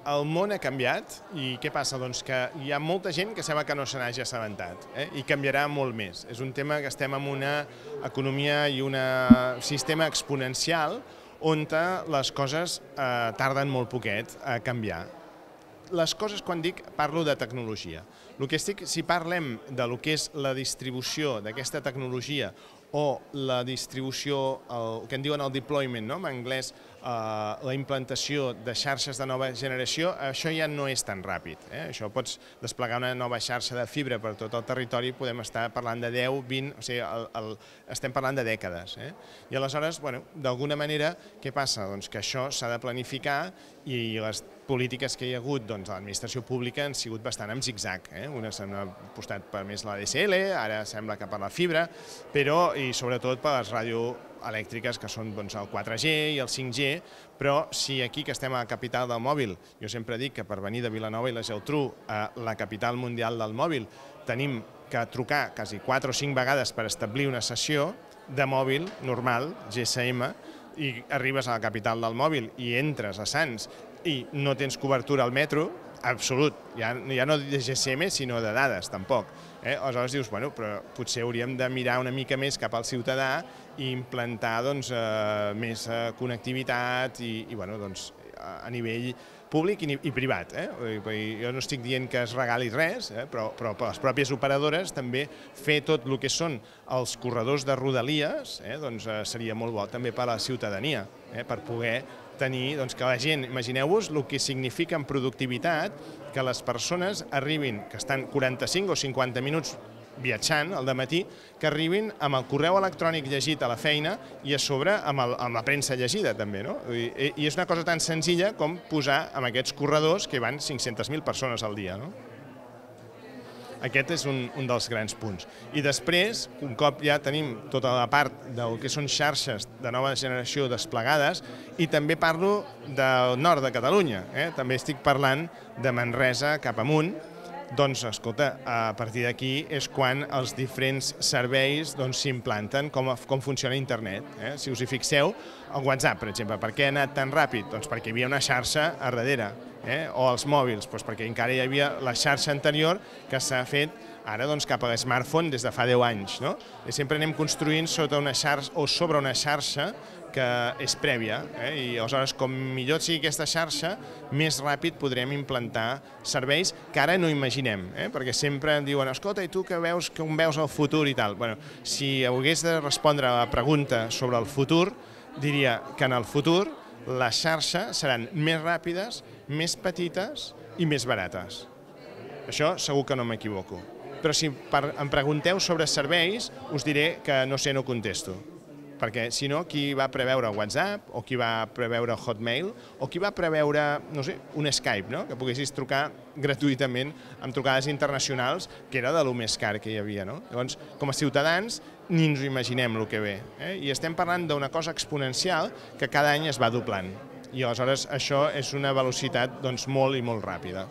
el món ha canviat i què passa? Doncs que hi ha molta gent que sembla que no se n'hagi assabentat i canviarà molt més. És un tema que estem en una economia i un sistema exponencial on les coses tarden molt poquet a canviar. Les coses, quan dic, parlo de tecnologia. Si parlem de lo que és la distribució d'aquesta tecnologia o la distribució, el que en diuen el deployment, en anglès, la implantació de xarxes de nova generació, això ja no és tan ràpid. Això pots desplegar una nova xarxa de fibra per tot el territori, podem estar parlant de 10, 20, o sigui, estem parlant de dècades. I aleshores, d'alguna manera, què passa? Doncs que això s'ha de planificar i les polítiques que hi ha hagut de l'administració pública han sigut bastant en zig-zag. Una s'han apostat per més la DSL, ara sembla que per la fibra, però i sobretot per les radioelèctriques, que són el 4G i el 5G, però si aquí, que estem a la capital del mòbil, jo sempre dic que per venir de Vilanova i la Geltrú a la capital mundial del mòbil tenim que trucar quasi 4 o 5 vegades per establir una sessió de mòbil normal, GSM, i arribes a la capital del mòbil i entres a Sants i no tens cobertura al metro, absolut, ja no de GSM sinó de dades, tampoc. Aleshores dius, però potser hauríem de mirar una mica més cap al ciutadà i implantar més connectivitat a nivell públic i privat. Jo no estic dient que es regali res, però per les pròpies operadores també fer tot el que són els corredors de rodalies seria molt bo també per a la ciutadania, per poder tenir que la gent, imagineu-vos el que significa en productivitat que les persones arribin, que estan 45 o 50 minuts viatjant al dematí, que arribin amb el correu electrònic llegit a la feina i a sobre amb la premsa llegida també. I és una cosa tan senzilla com posar en aquests corredors que van 500.000 persones al dia. Aquest és un dels grans punts. I després, un cop ja tenim tota la part del que són xarxes de nova generació desplegades, i també parlo del nord de Catalunya, també estic parlant de Manresa cap amunt, doncs, escolta, a partir d'aquí és quan els diferents serveis s'implanten, com funciona internet. Si us hi fixeu, el WhatsApp, per exemple, per què ha anat tan ràpid? Doncs perquè hi havia una xarxa a darrere. O els mòbils, perquè encara hi havia la xarxa anterior que s'ha fet ara cap a l'smartphone des de fa 10 anys. Sempre anem construint sobre una xarxa que és prèvia, i aleshores com millor sigui aquesta xarxa, més ràpid podrem implantar serveis que ara no imaginem, perquè sempre em diuen, escolta, i tu com veus el futur i tal? Si hagués de respondre a la pregunta sobre el futur, diria que en el futur les xarxes seran més ràpides, més petites i més barates. Això segur que no m'equivoco. Però si em pregunteu sobre serveis, us diré que no sé, no contesto. Perquè, si no, qui va preveure WhatsApp, o qui va preveure Hotmail, o qui va preveure, no sé, un Skype, que poguessis trucar gratuïtament amb trucades internacionals, que era de lo més car que hi havia. Llavors, com a ciutadans, ni ens ho imaginem el que ve. I estem parlant d'una cosa exponencial que cada any es va doblant. I aleshores això és una velocitat molt i molt ràpida.